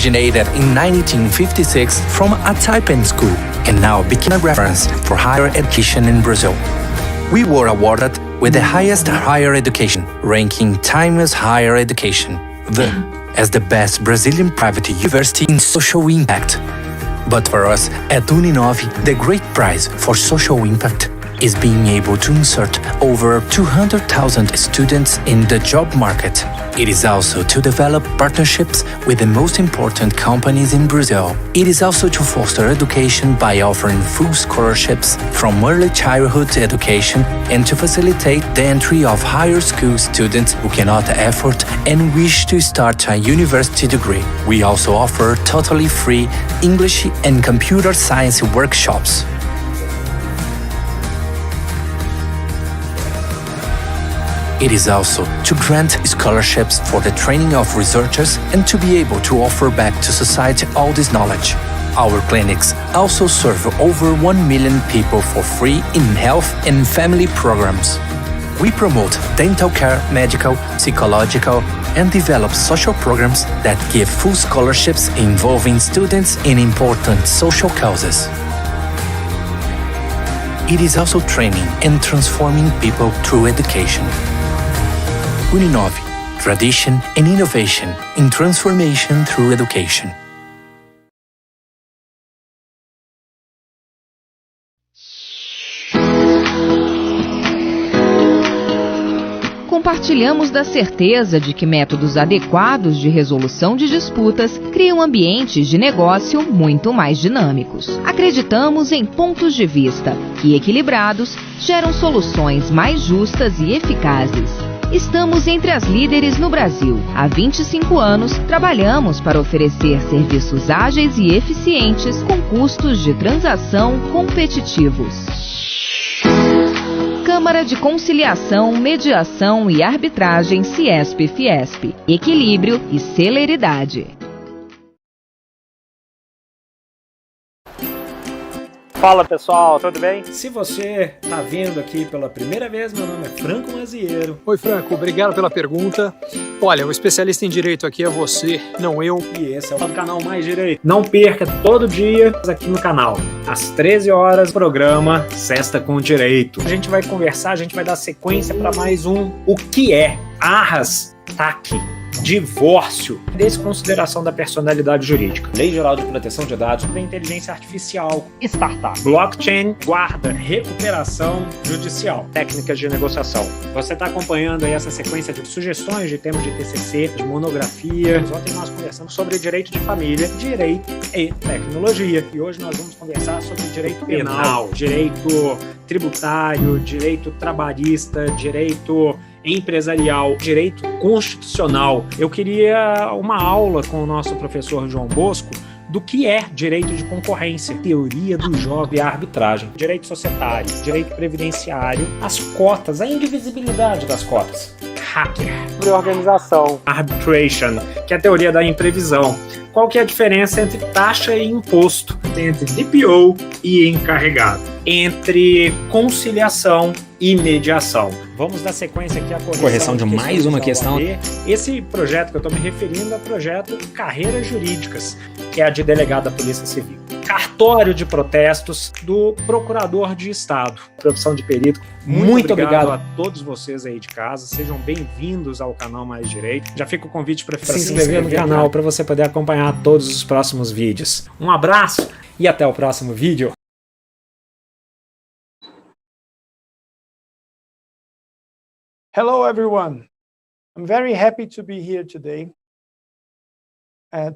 originated in 1956 from a typing school and now became a reference for higher education in Brazil. We were awarded with the highest higher education, ranking Times Higher Education, as the best Brazilian private university in social impact. But for us, at Uninove, the great prize for social impact is being able to insert over 200,000 students in the job market. It is also to develop partnerships with the most important companies in Brazil. It is also to foster education by offering full scholarships from early childhood education and to facilitate the entry of higher school students who cannot afford and wish to start a university degree. We also offer totally free English and computer science workshops. It is also to grant scholarships for the training of researchers and to be able to offer back to society all this knowledge. Our clinics also serve over 1 million people for free in health and family programs. We promote dental care, medical, psychological, and develop social programs that give full scholarships involving students in important social causes. It is also training and transforming people through education. Uninove, tradition and innovation in transformation through education. Compartilhamos da certeza de que métodos adequados de resolução de disputas criam ambientes de negócio muito mais dinâmicos. Acreditamos em pontos de vista que, equilibrados, geram soluções mais justas e eficazes. Estamos entre as líderes no Brasil. Há 25 anos, trabalhamos para oferecer serviços ágeis e eficientes com custos de transação competitivos. Câmara de Conciliação, Mediação e Arbitragem Ciesp-Fiesp. Equilíbrio e celeridade. Fala pessoal, tudo bem? Se você está vindo aqui pela primeira vez, meu nome é Franco Mazieiro. Oi Franco, obrigado pela pergunta. Olha, o especialista em direito aqui é você, não eu. E esse é o canal Mais Direito. Não perca todo dia aqui no canal. Às 13 horas, programa Sexta com Direito. A gente vai conversar, a gente vai dar sequência para mais um O que é Arras, TAC, divórcio, desconsideração da personalidade jurídica, Lei Geral de Proteção de Dados para Inteligência Artificial, startup, blockchain, guarda, recuperação judicial, técnicas de negociação. Você está acompanhando aí essa sequência de sugestões de temas de TCC, de monografia. Ontem nós conversamos sobre direito de família, direito e tecnologia. E hoje nós vamos conversar sobre direito penal, direito tributário, direito trabalhista, direito empresarial, direito constitucional. Eu queria uma aula com o nosso professor João Bosco do que é direito de concorrência, teoria do jogo e a arbitragem, direito societário, direito previdenciário, as cotas, a indivisibilidade das cotas, hacker, reorganização, arbitration, que é a teoria da imprevisão. Qual que é a diferença entre taxa e imposto, entre DPO e encarregado, entre conciliação e mediação? Vamos dar sequência aqui à correção de mais uma questão. Esse projeto que eu estou me referindo é o projeto Carreiras Jurídicas, que é a de delegado da Polícia Civil. Cartório de protestos do Procurador de Estado, profissão de perito. Muito obrigado a todos vocês aí de casa, sejam bem-vindos ao canal Mais Direito. Já fica o convite para se inscrever no canal para você poder acompanhar todos os próximos vídeos. Um abraço e até o próximo vídeo. Hello, everyone. I'm very happy to be here today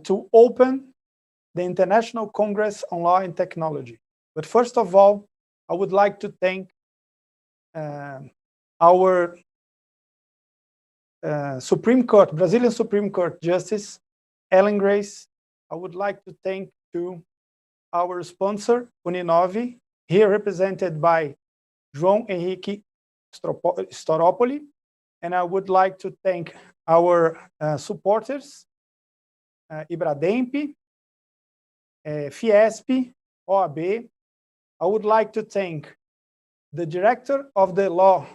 to open the International Congress on Law and Technology. But first of all, I would like to thank our Supreme Court, Brazilian Supreme Court Justice, Ellen Grace. I would like to thank to our sponsor, Uninove, here represented by João Henrique Storopoli. And I would like to thank our supporters, Ibrademp, Fiesp, OAB. I would like to thank the director of the law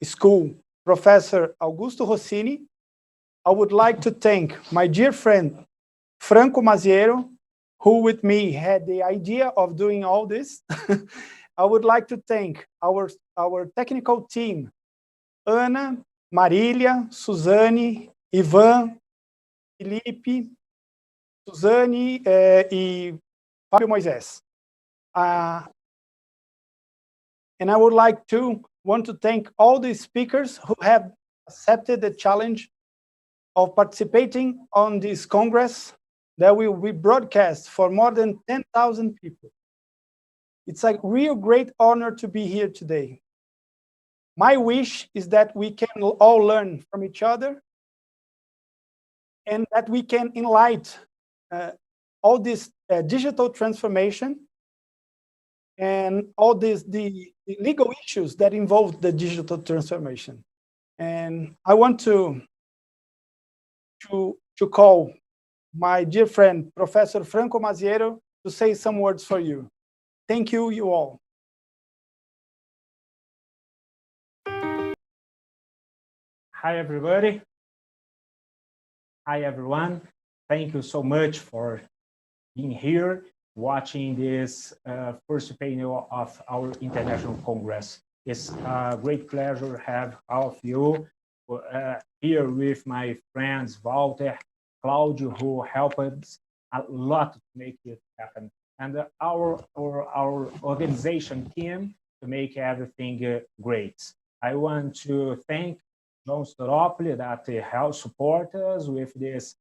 school, Professor Augusto Rossini. I would like to thank my dear friend, Franco Maziero, who with me had the idea of doing all this. I would like to thank our technical team, Ana, Marília, Suzane, Ivan, Felipe, Suzane e Fábio Moisés. And I would like to want to thank all the speakers who have accepted the challenge of participating on this Congress that will be broadcast for more than 10,000 people. It's a real great honor to be here today. My wish is that we can all learn from each other and that we can enlighten all this digital transformation and all the legal issues that involve the digital transformation. And I want to call my dear friend, Professor Franco Maziero, to say some words for you. Thank you, you all. Hi, everybody. Hi, everyone. Thank you so much for being here, watching this first panel of our International Congress. It's a great pleasure to have all of you here with my friends, Walter, Claudio, who helped us a lot to make it happen, and our organization team to make everything great. I want to thank John Staropoli that helped support us with this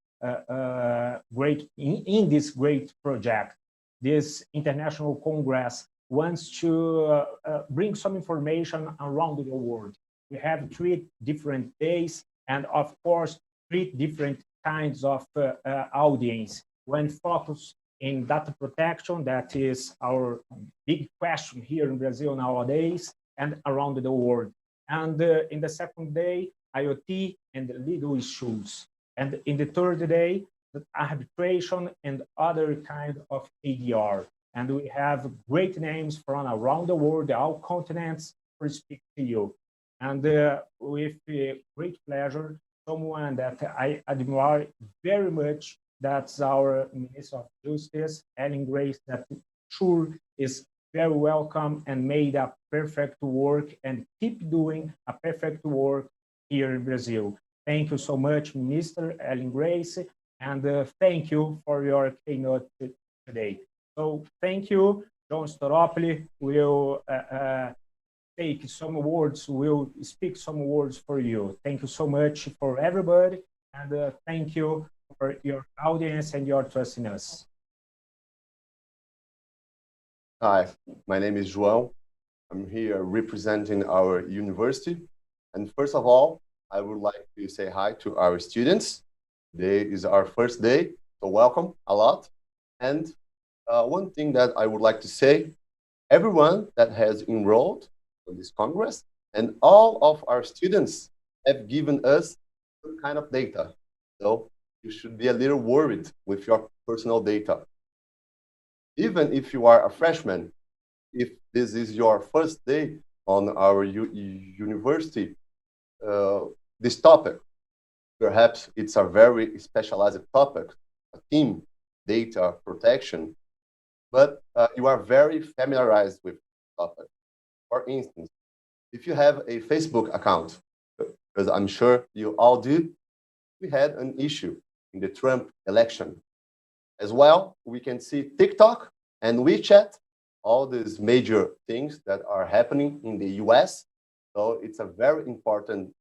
in this great project. This International Congress wants to bring some information around the world. We have 3 different days, and of course, 3 different kinds of audience. One focus in data protection, that is our big question here in Brazil nowadays and around the world. And in the second day, IoT and legal issues. And in the third day, the arbitration and other kind of ADR. And we have great names from around the world, all continents, to speak to you. And with great pleasure, someone that I admire very much, that's our Minister of Justice, Ellen Grace, that sure is very welcome and made a perfect work and keep doing a perfect work here in Brazil. Thank you so much, Minister Ellen Grace, and thank you for your keynote today. So thank you. John Staropoli will take some words, will speak some words for you. Thank you so much for everybody, and thank you for your audience and your trust in us. Hi, my name is João. I'm here representing our university. And first of all, I would like to say hi to our students. Today is our first day, so welcome a lot. And one thing that I would like to say, everyone that has enrolled in this Congress and all of our students have given us some kind of data. So you should be a little worried with your personal data. Even if you are a freshman, if this is your first day on our university, this topic, perhaps it's a very specialized topic, a theme, data protection, but you are very familiarized with the topic. For instance, if you have a Facebook account, because I'm sure you all do, we had an issue in the Trump election. As well, we can see TikTok and WeChat, all these major things that are happening in the US. So it's a very important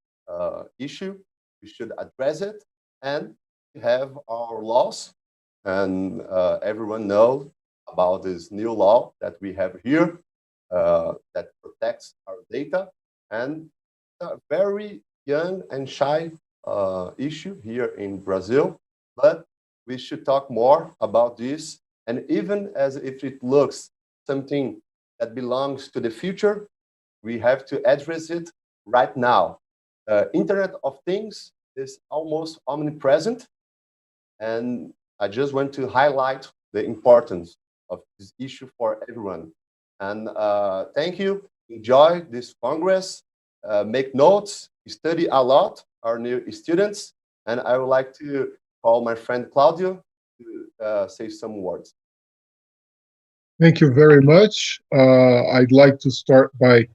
issue. We should address it. And we have our laws, and everyone knows about this new law that we have here that protects our data. And a very young and shy issue here in Brazil, but we should talk more about this. And even as if it looks something that belongs to the future, we have to address it right now. Internet of Things is almost omnipresent, and I just want to highlight the importance of this issue for everyone. And thank you. Enjoy this Congress. Make notes. Study a lot, our new students. And I would like to call my friend Claudio to say some words. Thank you very much. I'd like to start by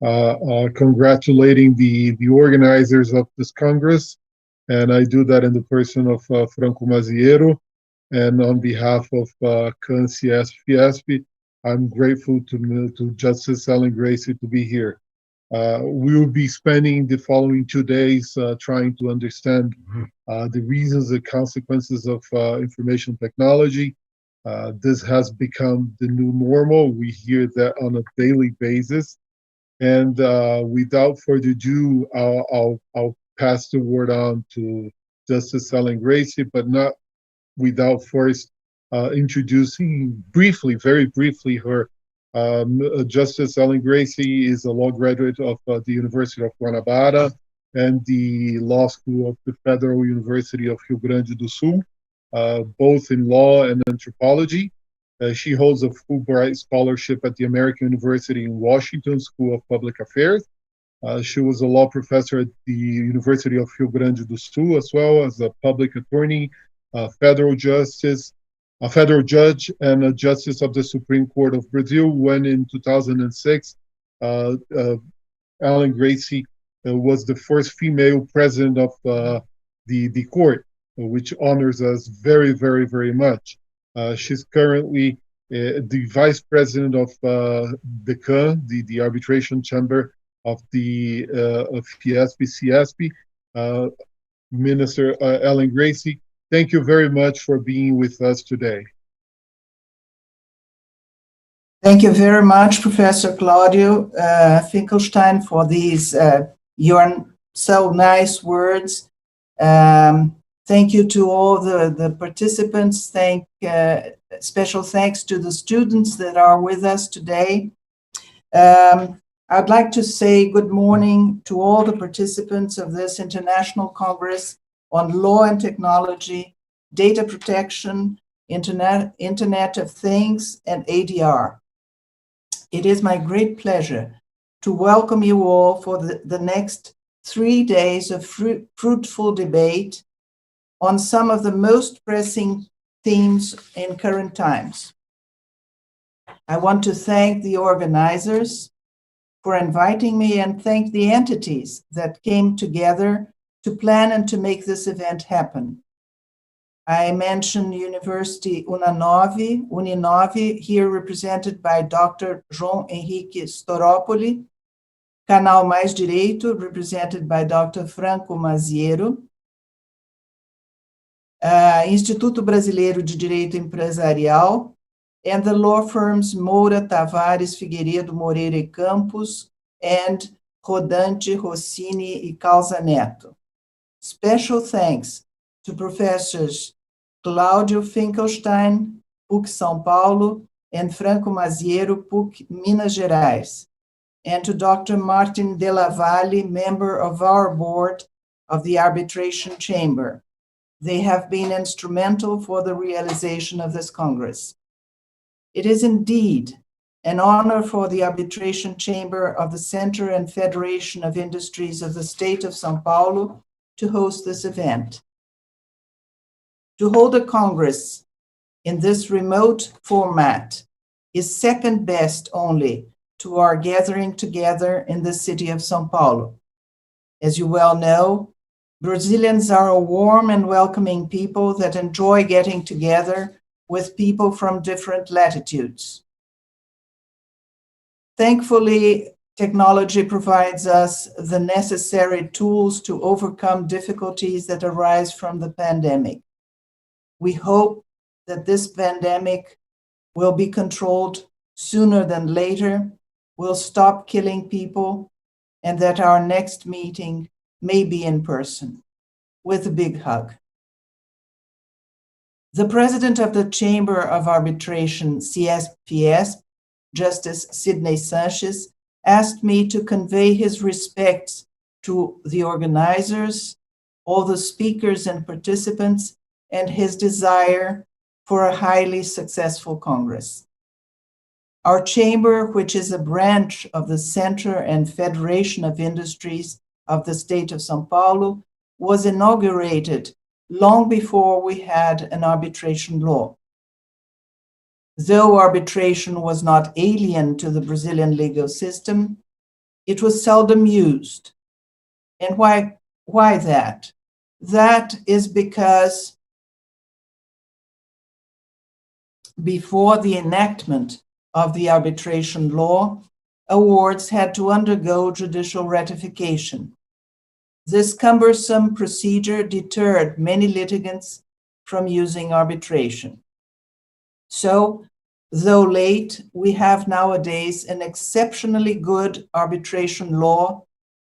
congratulating the organizers of this Congress, and I do that in the person of Franco Maziero, and on behalf of CAN Fiesp, I'm grateful to Justice Ellen Gracie to be here. We will be spending the following 2 days trying to understand the reasons and consequences of information technology. This has become the new normal. We hear that on a daily basis. And without further ado, I'll pass the word on to Justice Ellen Gracie, but not without first introducing briefly, very briefly, her. Justice Ellen Gracie is a law graduate of the University of Guanabara and the Law School of the Federal University of Rio Grande do Sul, both in law and anthropology. She holds a Fulbright scholarship at the American University in Washington School of Public Affairs. She was a law professor at the University of Rio Grande do Sul, as well as a public attorney, federal justice, a federal judge, and a justice of the Supreme Court of Brazil. When in 2006, Ellen Gracie was the first female president of the court, which honors us very, very, very much. She's currently the vice president of the CAN, the arbitration chamber of the of Fiesp. Minister Ellen Gracie, thank you very much for being with us today. Thank you very much, Professor Claudio Finkelstein, for these your so nice words. Thank you to all the participants. Special thanks to the students that are with us today. I'd like to say good morning to all the participants of this International Congress on Law and Technology, Data Protection, Internet of Things, and ADR. It is my great pleasure to welcome you all for the next 3 days of fruitful debate on some of the most pressing themes in current times. I want to thank the organizers for inviting me and thank the entities that came together to plan and to make this event happen. I mentioned University Uninove, here represented by Dr. João Henrique Storopoli, Canal Mais Direito, represented by Dr. Franco Maziero, Instituto Brasileiro de Direito Empresarial, and the law firms Moura, Tavares, Figueiredo, Moreira e Campos, and Rodante, Rossini e Calza Neto. Special thanks to Professors Cláudio Finkelstein, PUC São Paulo, and Franco Maziero, PUC Minas Gerais, and to Dr. Martin Della Valle, member of our board of the Arbitration Chamber. They have been instrumental for the realization of this Congress. It is indeed an honor for the Arbitration Chamber of the Center and Federation of Industries of the State of São Paulo to host this event. To hold a Congress in this remote format is second best only to our gathering together in the city of São Paulo. As you well know, Brazilians are a warm and welcoming people that enjoy getting together with people from different latitudes. Thankfully, technology provides us the necessary tools to overcome difficulties that arise from the pandemic. We hope that this pandemic will be controlled sooner than later, will stop killing people, and that our next meeting may be in person, with a big hug. The president of the Chamber of Arbitration, CSPS, Justice Sidney Sanchez, asked me to convey his respects to the organizers, all the speakers and participants, and his desire for a highly successful Congress. Our chamber, which is a branch of the Center and Federation of Industries of the state of São Paulo, was inaugurated long before we had an arbitration law. Though arbitration was not alien to the Brazilian legal system, it was seldom used. And why that? That is because before the enactment of the arbitration law, awards had to undergo judicial ratification. This cumbersome procedure deterred many litigants from using arbitration. So, though late, we have nowadays an exceptionally good arbitration law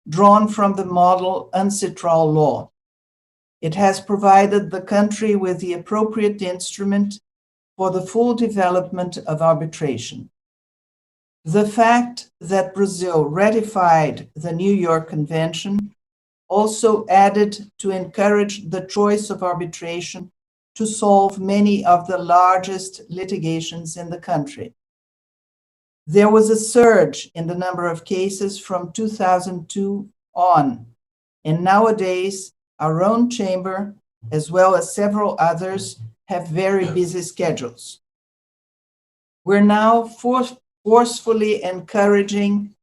drawn from the model ancestral law. It has provided the country with the appropriate instrument for the full development of arbitration. The fact that Brazil ratified the New York Convention also added to encourage the choice of arbitration to solve many of the largest litigations in the country. There was a surge in the number of cases from 2002 on, and nowadays our own chamber, as well as several others, have very busy schedules. We're now forcefully encouraging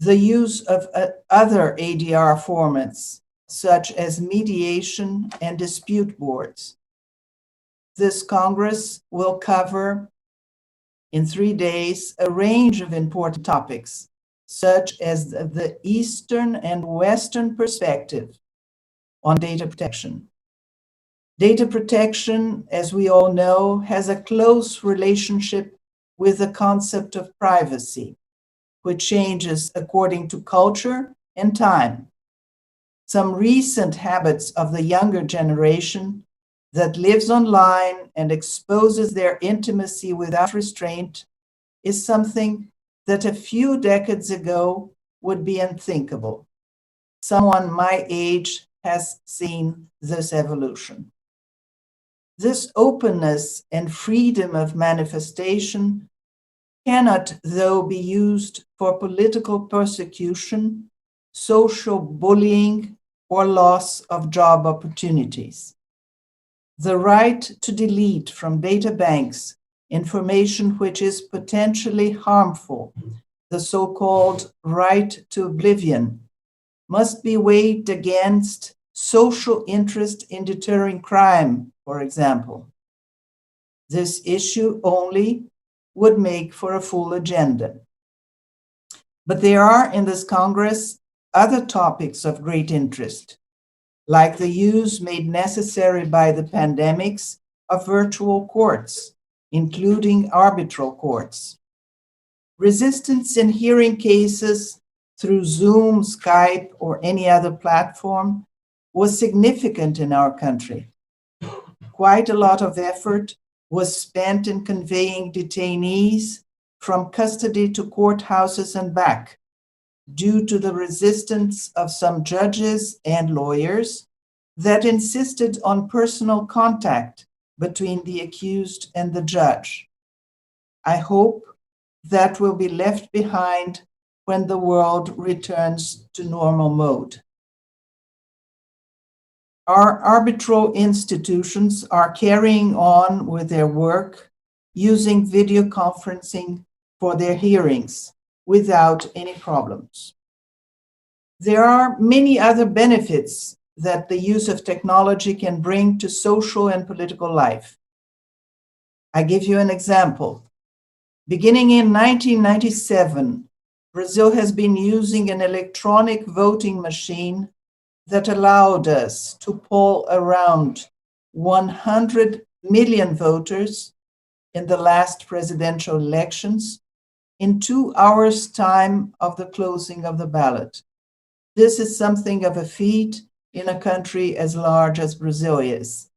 the use of other ADR formats, such as mediation and dispute boards. This Congress will cover in 3 days a range of important topics, such as the Eastern and Western perspective on data protection. Data protection, as we all know, has a close relationship with the concept of privacy, which changes according to culture and time. Some recent habits of the younger generation that lives online and exposes their intimacy without restraint is something that a few decades ago would be unthinkable. Someone my age has seen this evolution. This openness and freedom of manifestation cannot, though, be used for political persecution, social bullying, or loss of job opportunities. The right to delete from data banks information which is potentially harmful, the so-called right to oblivion, must be weighed against social interest in deterring crime, for example. This issue only would make for a full agenda. But there are in this Congress other topics of great interest, like the use made necessary by the pandemics of virtual courts, including arbitral courts. Resistance in hearing cases through Zoom, Skype, or any other platform was significant in our country. Quite a lot of effort was spent in conveying detainees from custody to courthouses and back, due to the resistance of some judges and lawyers that insisted on personal contact between the accused and the judge. I hope that will be left behind when the world returns to normal mode. Our arbitral institutions are carrying on with their work using video conferencing for their hearings without any problems. There are many other benefits that the use of technology can bring to social and political life. I give you an example. Beginning in 1997, Brazil has been using an electronic voting machine that allowed us to poll around 100 million voters in the last presidential elections in 2 hours' time of the closing of the ballot. This is something of a feat in a country as large as Brazil is.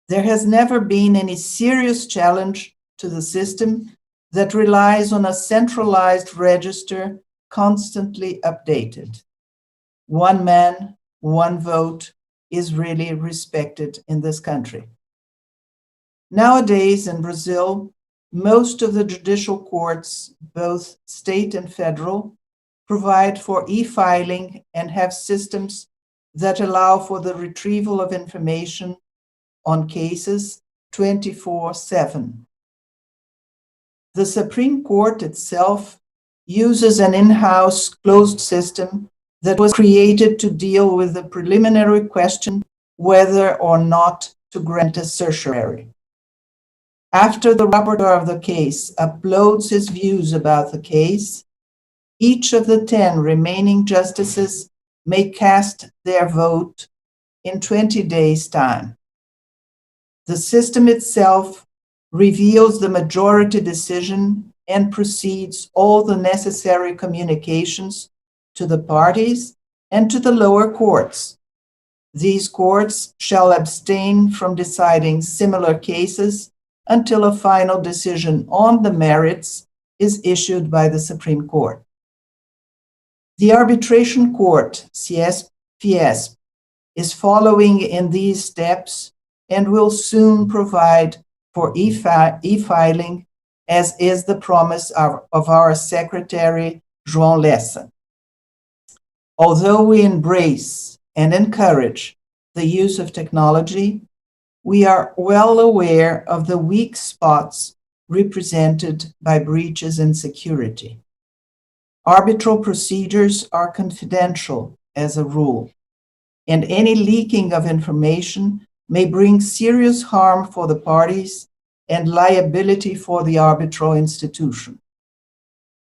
There has never been any serious challenge to the system that relies on a centralized register constantly updated. One man, one vote is really respected in this country. Nowadays in Brazil, most of the judicial courts, both state and federal, provide for e-filing and have systems that allow for the retrieval of information on cases 24/7. The Supreme Court itself uses an in-house closed system that was created to deal with the preliminary question whether or not to grant a certiorari. After the rapporteur of the case uploads his views about the case, each of the 10 remaining justices may cast their vote in 20 days' time. The system itself reveals the majority decision and proceeds all the necessary communications to the parties and to the lower courts. These courts shall abstain from deciding similar cases until a final decision on the merits is issued by the Supreme Court. The Arbitration Court, CSPS, is following in these steps and will soon provide for e-filing, as is the promise of our Secretary, João Lessa. Although we embrace and encourage the use of technology, we are well aware of the weak spots represented by breaches in security. Arbitral procedures are confidential as a rule, and any leaking of information may bring serious harm for the parties and liability for the arbitral institution.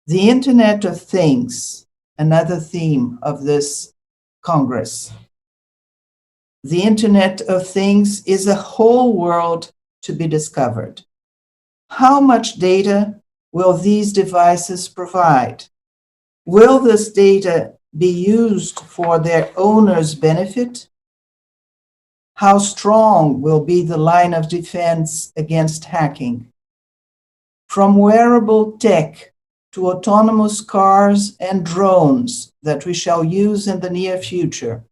The Internet of Things, another theme of this Congress. The Internet of Things is a whole world to be discovered. How much data will these devices provide? Will this data be used for their owner's benefit? How strong will be the line of defense against hacking? From wearable tech to autonomous cars and drones that we shall use in the near future,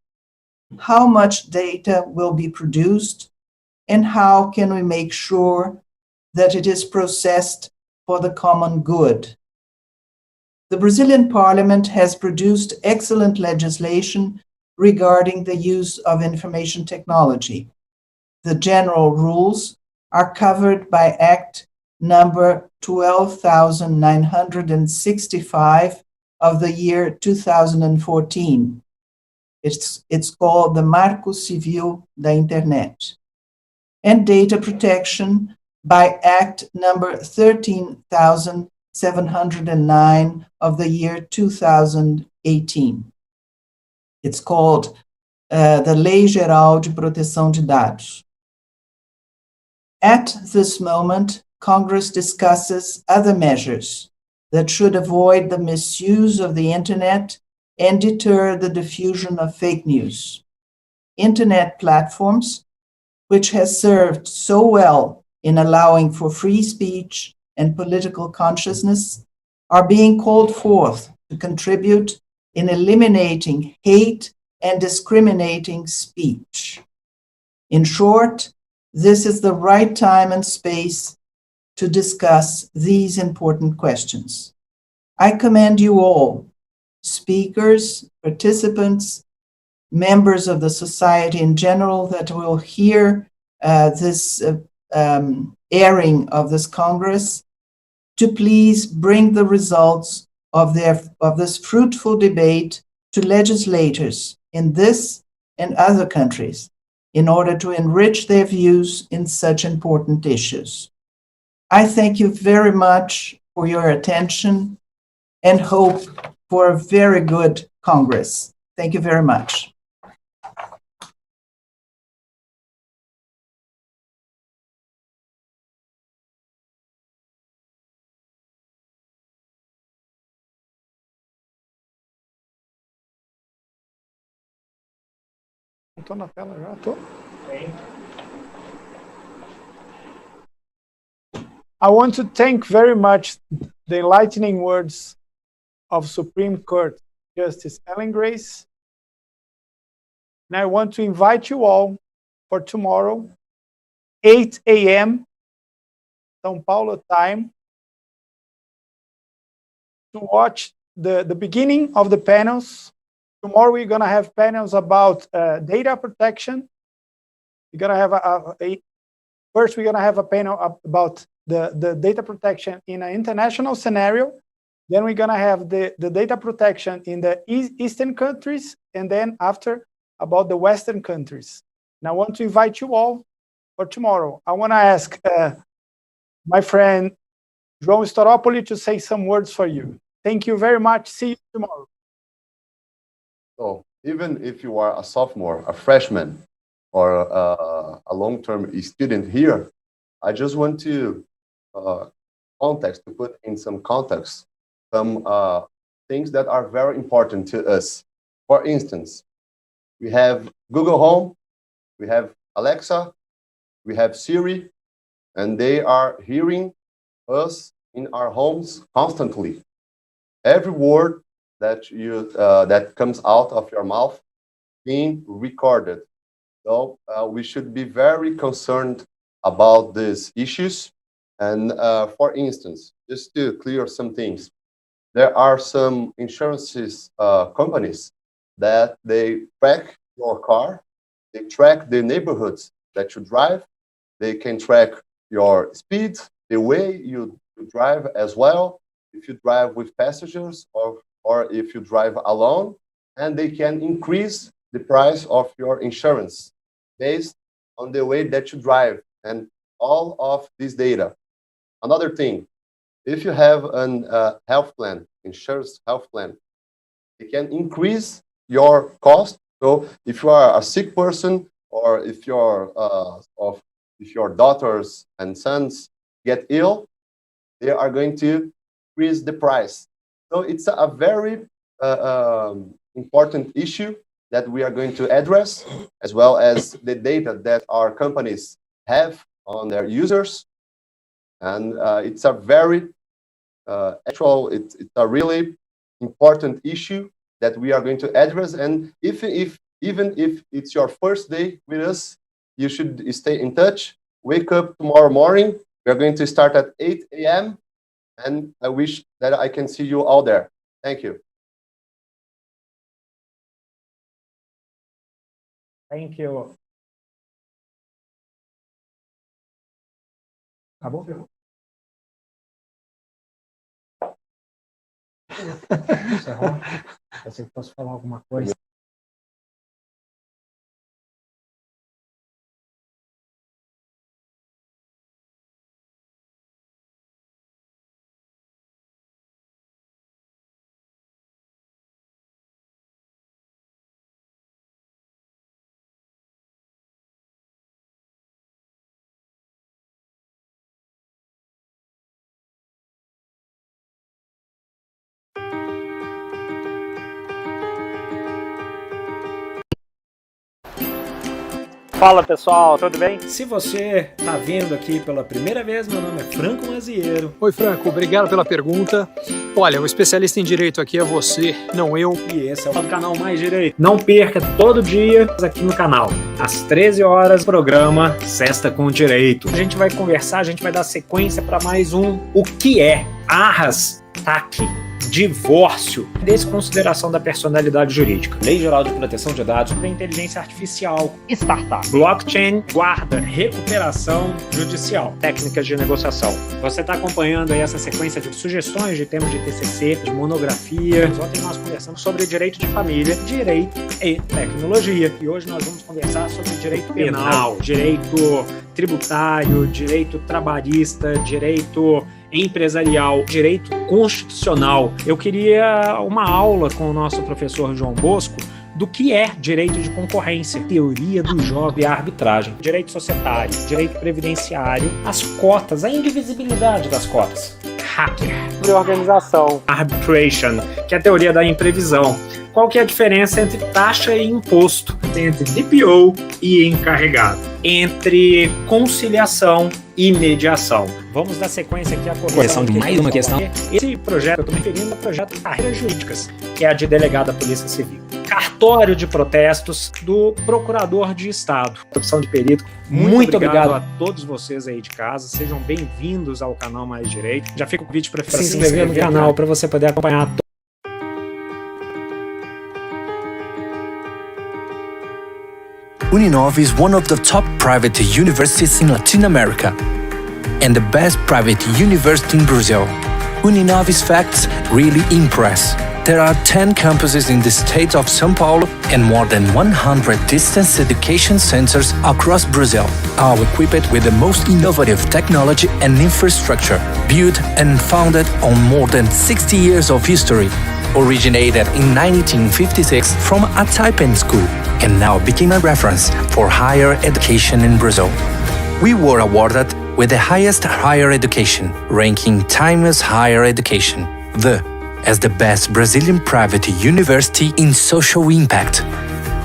how much data will be produced, and how can we make sure that it is processed for the common good? The Brazilian Parliament has produced excellent legislation regarding the use of information technology. The general rules are covered by Act number 12,965 of the year 2014. It's called the Marco Civil da Internet. And data protection by Act number 13,709 of the year 2018. It's called the Lei Geral de Proteção de Dados. At this moment, Congress discusses other measures that should avoid the misuse of the Internet and deter the diffusion of fake news. Internet platforms, which has served so well in allowing for free speech and political consciousness, are being called forth to contribute in eliminating hate and discriminating speech. In short, this is the right time and space to discuss these important questions. I commend you all, speakers, participants, members of the society in general that will hear this airing of this Congress, to please bring the results of this fruitful debate to legislators in this and other countries in order to enrich their views in such important issues. I thank you very much for your attention and hope for a very good Congress. Thank you very much. Estou na tela já, tô. I want to thank very much the enlightening words of Supreme Court Justice Ellen Grace. And I want to invite you all for tomorrow, 8 a.m. São Paulo time, to watch the beginning of the panels Tomorrow we're going to have panels about data protection. We're going to have first we're going to have a panel about the data protection in an international scenario. Then we're going to have the data protection in the Eastern countries, and then after about the Western countries. And I want to invite you all for tomorrow. I want to ask my friend João Staropoli to say some words for you. Thank you very much. See you tomorrow. So even if you are a sophomore, a freshman, or a long-term student here, I just want to put in some context some things that are very important to us. For instance, we have Google Home, we have Alexa, we have Siri, and they are hearing us in our homes constantly. Every word that that comes out of your mouth being recorded. So we should be very concerned about these issues. And for instance, just to clear some things, there are some insurances companies that they track your car, they track the neighborhoods that you drive, they can track your speed, the way you drive as well, if you drive with passengers or if you drive alone, and they can increase the price of your insurance based on the way that you drive and all of this data. Another thing, if you have an health plan, insurance health plan, it can increase your cost. So if you are a sick person, or if your daughters and sons get ill, they are going to increase the price. So it's a very important issue that we are going to address, as well as the data that our companies have on their users. And it's a very it's a really important issue that we are going to address. And even if it's your first day with us, you should stay in touch. Wake up tomorrow morning. We are going to start at 8 a.m. and I wish that I can see you all there. Thank you. Thank you. Acabou? Encerrou? Eu sei que posso falar alguma coisa. Fala pessoal, tudo bem? Se você está vendo aqui pela primeira vez, meu nome é Franco Mazieiro. Oi, Franco, obrigado pela pergunta. Olha, o especialista em direito aqui é você, não eu. E esse é o canal Mais Direito. Não perca todo dia aqui no canal. Às 13 horas, programa Sexta com Direito. A gente vai conversar, a gente vai dar sequência para mais um O que é? Arras, TAC, divórcio, desconsideração da personalidade jurídica, Lei Geral de Proteção de Dados para Inteligência Artificial, startup, blockchain, guarda, recuperação judicial, técnicas de negociação. Você está acompanhando aí essa sequência de sugestões de temas de TCC, de monografia. Ontem nós conversamos sobre direito de família, direito e tecnologia. E hoje nós vamos conversar sobre direito penal, direito tributário, direito trabalhista, direito empresarial, direito constitucional. Eu queria uma aula com o nosso professor João Bosco do que é direito de concorrência, teoria do jogo e a arbitragem, direito societário, direito previdenciário, as cotas, a indivisibilidade das cotas, hacker, reorganização, arbitration, que é a teoria da imprevisão. Qual que é a diferença entre taxa e imposto, entre DPO e encarregado, entre conciliação e mediação? Vamos dar sequência aqui à correção de mais uma questão. Esse projeto, eu estou me referindo ao projeto de carreiras jurídicas, que é a de delegado da Polícia Civil. Cartório de protestos do Procurador de Estado, opção de perito. Muito obrigado a todos vocês aí de casa. Sejam bem-vindos ao canal Mais Direito. Já fica o convite para se inscrever no canal para você poder acompanhar Uninove is one of the top private universities in Latin America and the best private university in Brazil. Uninove's facts really impress. There are 10 campuses in the state of São Paulo and more than 100 distance education centers across Brazil, all equipped with the most innovative technology and infrastructure, built and founded on more than 60 years of history. Originated in 1956 from a typing school and now became a reference for higher education in Brazil. We were awarded with the highest higher education, ranking Times Higher Education, as the best Brazilian private university in social impact.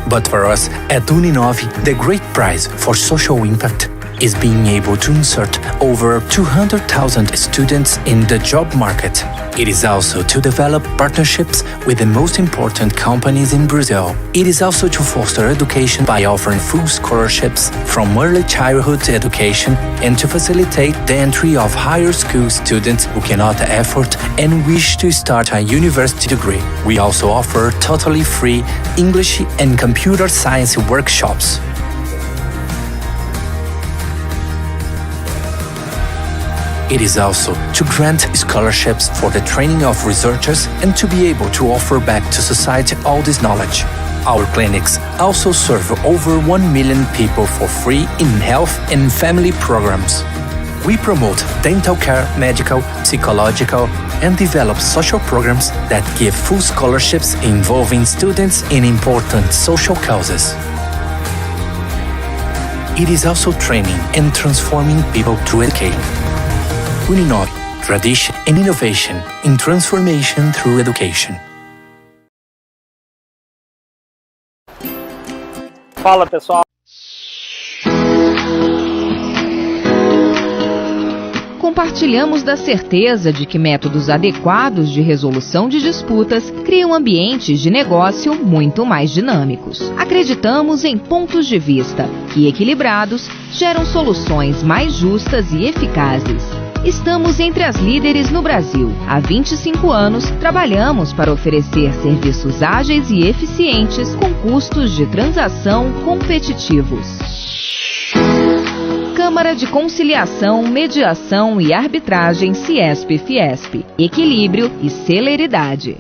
But for us at Uninove, the great prize for social impact is being able to insert over 200,000 students in the job market. It is also to develop partnerships with the most important companies in Brazil. It is also to foster education by offering full scholarships from early childhood education and to facilitate the entry of higher school students who cannot afford and wish to start a university degree. We also offer totally free English and computer science workshops. It is also to grant scholarships for the training of researchers and to be able to offer back to society all this knowledge. Our clinics also serve over 1 million people for free in health and family programs. We promote dental care, medical, psychological, and develop social programs that give full scholarships involving students in important social causes. It is also training and transforming people to educate. Uninove, tradition and innovation in transformation through education. Fala, pessoal. Compartilhamos da certeza de que métodos adequados de resolução de disputas criam ambientes de negócio muito mais dinâmicos. Acreditamos em pontos de vista que, equilibrados, geram soluções mais justas e eficazes. Estamos entre as líderes no Brasil. Há 25 anos, trabalhamos para oferecer serviços ágeis e eficientes com custos de transação competitivos. Câmara de Conciliação, Mediação e Arbitragem Ciesp-Fiesp. Equilíbrio e celeridade.